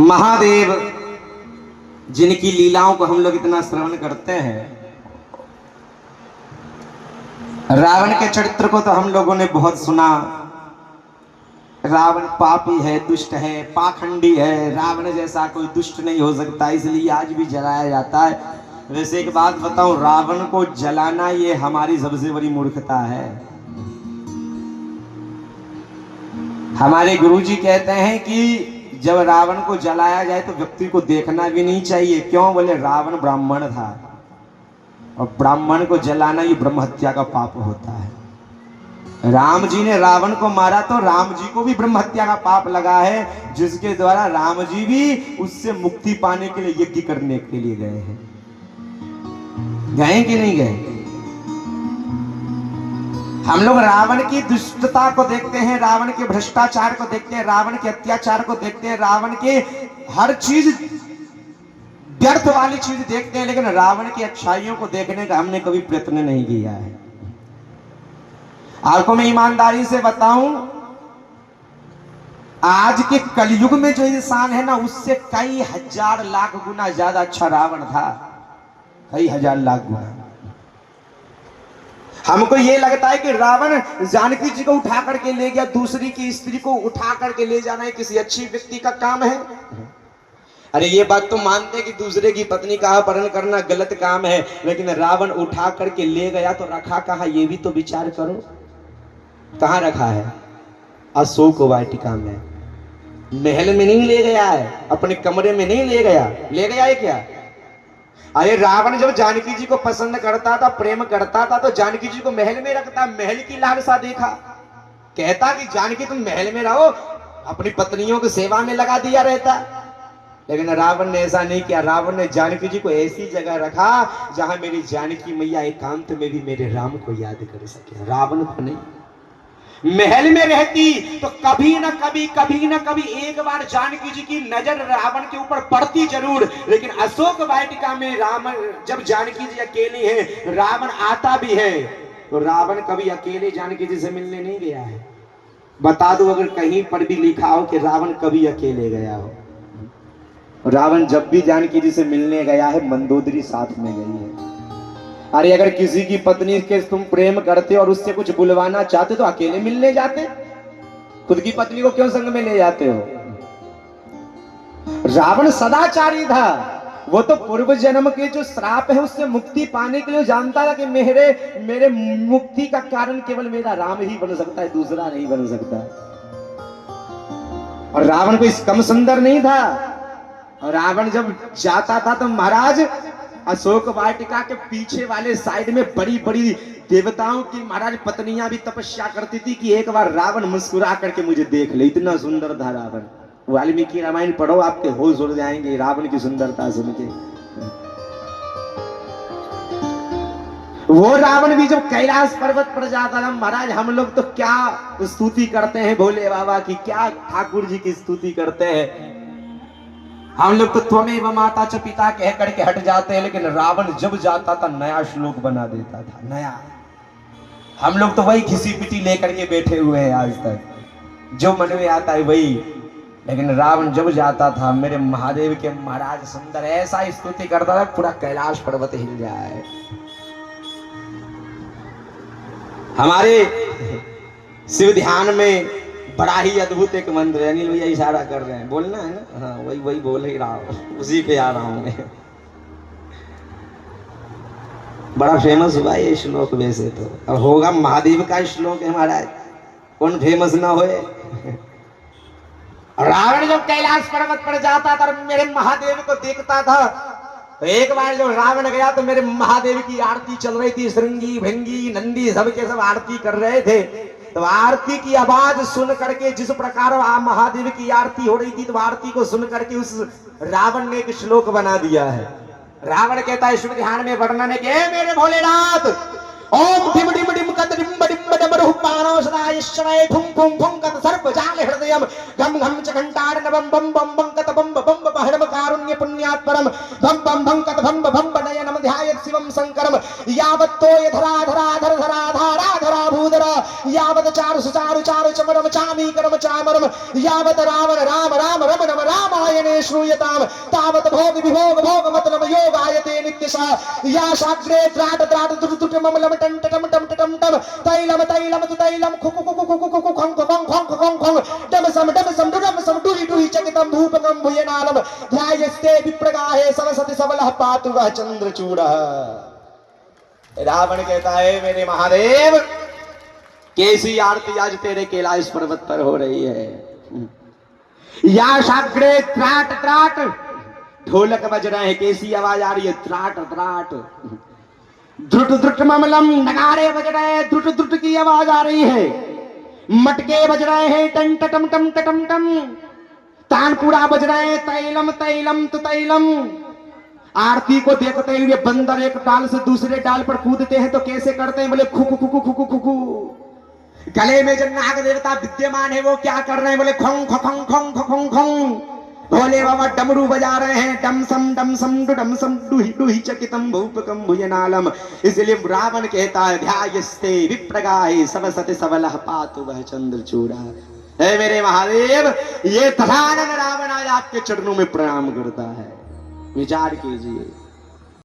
महादेव जिनकी लीलाओं को हम लोग इतना श्रवण करते हैं, रावण के चरित्र को तो हम लोगों ने बहुत सुना। रावण पापी है, दुष्ट है, पाखंडी है। रावण जैसा कोई दुष्ट नहीं हो सकता, इसलिए आज भी जलाया जाता है। वैसे एक बात बताऊं, रावण को जलाना ये हमारी सबसे बड़ी मूर्खता है। हमारे गुरुजी कहते हैं कि जब रावण को जलाया जाए तो व्यक्ति को देखना भी नहीं चाहिए। क्यों? बोले रावण ब्राह्मण था और ब्राह्मण को जलाना ये ब्रह्म हत्या का पाप होता है। राम जी ने रावण को मारा तो राम जी को भी ब्रह्म हत्या का पाप लगा है, जिसके द्वारा राम जी भी उससे मुक्ति पाने के लिए यज्ञ करने के लिए गए हैं। गए कि नहीं गए? हम लोग रावण की दुष्टता को देखते हैं, रावण के भ्रष्टाचार को देखते हैं, रावण के अत्याचार को देखते हैं, रावण के हर चीज व्यर्थ वाली चीज देखते हैं, लेकिन रावण की अच्छाइयों को देखने का हमने कभी प्रयत्न नहीं किया है। आपको मैं ईमानदारी से बताऊं, आज के कलयुग में जो इंसान है ना, उससे कई हजार लाख गुना ज्यादा अच्छा रावण था। कई हजार लाख गुना। हमको ये लगता है कि रावण जानकी जी को उठा करके ले गया, दूसरी की स्त्री को उठा करके ले जाना है किसी अच्छी व्यक्ति का काम है। अरे ये बात तो मानते हैं कि दूसरे की पत्नी का अपहरण करना गलत काम है, लेकिन रावण उठा करके ले गया तो रखा कहाँ, ये भी तो विचार करो। कहाँ रखा है? अशोक वाटिका में। महल में नहीं ले गया है, अपने कमरे में नहीं ले गया। ले गया है क्या? अरे रावण जब जानकी जी को पसंद करता था, प्रेम करता था, तो जानकी जी को महल में रखता। महल की लालसा देखा, कहता कि जानकी तुम महल में रहो, अपनी पत्नियों की सेवा में लगा दिया रहता। लेकिन रावण ने ऐसा नहीं किया। रावण ने जानकी जी को ऐसी जगह रखा जहां मेरी जानकी मैया एकांत में भी मेरे राम को याद कर सके। रावण को नहीं। महल में रहती तो कभी ना कभी एक बार जानकी जी की नजर रावण के ऊपर पड़ती जरूर, लेकिन अशोक वाटिका में रावण जब जानकी जी अकेली है, रावण आता भी है, तो रावण कभी अकेले जानकी जी से मिलने नहीं गया है। बता दो अगर कहीं पर भी लिखा हो कि रावण कभी अकेले गया हो। रावण जब भी जानकी जी से मिलने गया है, मंदोदरी साथ में गई है। अरे अगर किसी की पत्नी के तुम प्रेम करते और उससे कुछ बुलवाना चाहते तो अकेले मिलने जाते, खुद की पत्नी को क्यों संग में ले जाते हो? रावण सदाचारी था। वो तो पूर्व जन्म के जो श्राप है उससे मुक्ति पाने के लिए जानता था कि मेरे मुक्ति का कारण केवल मेरा राम ही बन सकता है, दूसरा नहीं बन सकता। और रावण कोई कम सुंदर नहीं था। और रावण जब जाता था तो महाराज अशोक वाटिका के पीछे वाले साइड में बड़ी बड़ी देवताओं की महाराज पत्नियां भी तपस्या करती थी कि एक बार रावण मुस्कुरा करके मुझे देख ले। इतना सुंदर था रावण। वाल्मीकि रामायण पढ़ो, आपके होश उड़ जाएंगे रावण की सुंदरता सुन के। वो रावण भी जब कैलाश पर्वत पर जाता था महाराज, हम लोग तो क्या स्तुति करते हैं भोले बाबा की, क्या ठाकुर जी की स्तुति करते हैं। हम लोग तो त्वमेव माता च पिता कह करके हट जाते हैं, लेकिन रावण जब जाता था नया श्लोक बना देता था, नया। हम लोग तो वही घिसी पिटी लेकर के बैठे हुए हैं आज तक, जो मन में आता है वही। लेकिन रावण जब जाता था, मेरे महादेव के महाराज सुंदर ऐसा स्तुति करता था पूरा कैलाश पर्वत हिल जाए। हमारे शिव ध्यान में बड़ा ही अद्भुत एक मंत्र है। अनिल भैया इशारा कर रहे हैं, बोलना है ना? हाँ वही बोल ही रहा हूँ, उसी पे आ रहा हूँ मैं। बड़ा फेमस हुआ ये श्लोक। वैसे तो अब होगा महादेव का श्लोक है महाराज, कौन फेमस ना होए। रावण जब कैलाश पर्वत पर जाता था मेरे महादेव को देखता था, तो एक बार जब रावण गया तो मेरे महादेव की आरती चल रही थी। श्रृंगी भृंगी नंदी सबके सब आरती कर रहे थे। तो आरती की आवाज सुन करके, जिस प्रकार महादेव की आरती हो रही थी, तो आरती को सुन करके उस रावण ने एक श्लोक बना दिया है। रावण कहता है शिव ध्यान में वर्णन है कि मेरे भोलेनाथ, ओम डिम डिम डिम कत डिम डिम डम रूपाणो सदा ईश्वराय ठुम ठुम ठुम कत सर्प जाल हृदयम घम घम च घंटार नवम बम बम बम कत बम बम बहरम कारुण्य कारुण्य पुण्यात् परम भम भम भंकत भम भम नयनम ध्यायत् शिवम शंकरम यावत् तोय धरा धरा धर धरा धारा धरा भूधर यावत् चारु सुचारु चारु चमरम चामी करम चामरम यावत् रावण राम राम रमणम रामायणे श्रूयताम तावत् भोग विभोग भोग मतलम योगायते नित्यशा या शाग्रे त्राट त्राट दुर्दुट ममलम टम टम टम टम टम तैलम तैलम तु तैलम खु खु खु खु खु खं खं खं खं खं डम सम डुहि डुहि चकितम भूपकम भुयनालम ध्यायस्ते विप्रगाहे सरस्वती सबलः पातु वह चंद्रचूड़ः। रावण कहता है मेरे महादेव कैसी आरती आज तेरे कैलाश पर्वत पर हो रही है। या शाग्रे त्राट त्राट ढोलक बज रहे हैं, कैसी आवाज आ रही है, त्राट त्राट। द्रुट द्रुट ममलम नगाड़े बज रहे हैं, द्रुट द्रुट की आवाज आ रही है। मटके बज रहे हैं, टन टम टम टम टम। तानपुरा बज रहे हैं, तैलम तैलम तु तैलम। आरती को देखते हुए बंदर एक डाल से दूसरे डाल पर कूदते हैं तो कैसे करते हैं, बोले खु खु खु खु खु खु। गले में जो नाग देवता विद्यमान है वो क्या कर रहे हैं, बोले खों खों खों खों खों। भोले बाबा डमरू बजा रहे हैं, डम सम डम सम डुहि डुहि चकितम भूपकम भुजनालम। इसलिए रावण कहता है ध्यायस्ते विप्रगाहे सबसते सबलः पातु वह चंद्रचूड़ा। है मेरे महादेव ये तथानन रावण आज आपके चरणों में प्रणाम करता है, विचार कीजिए।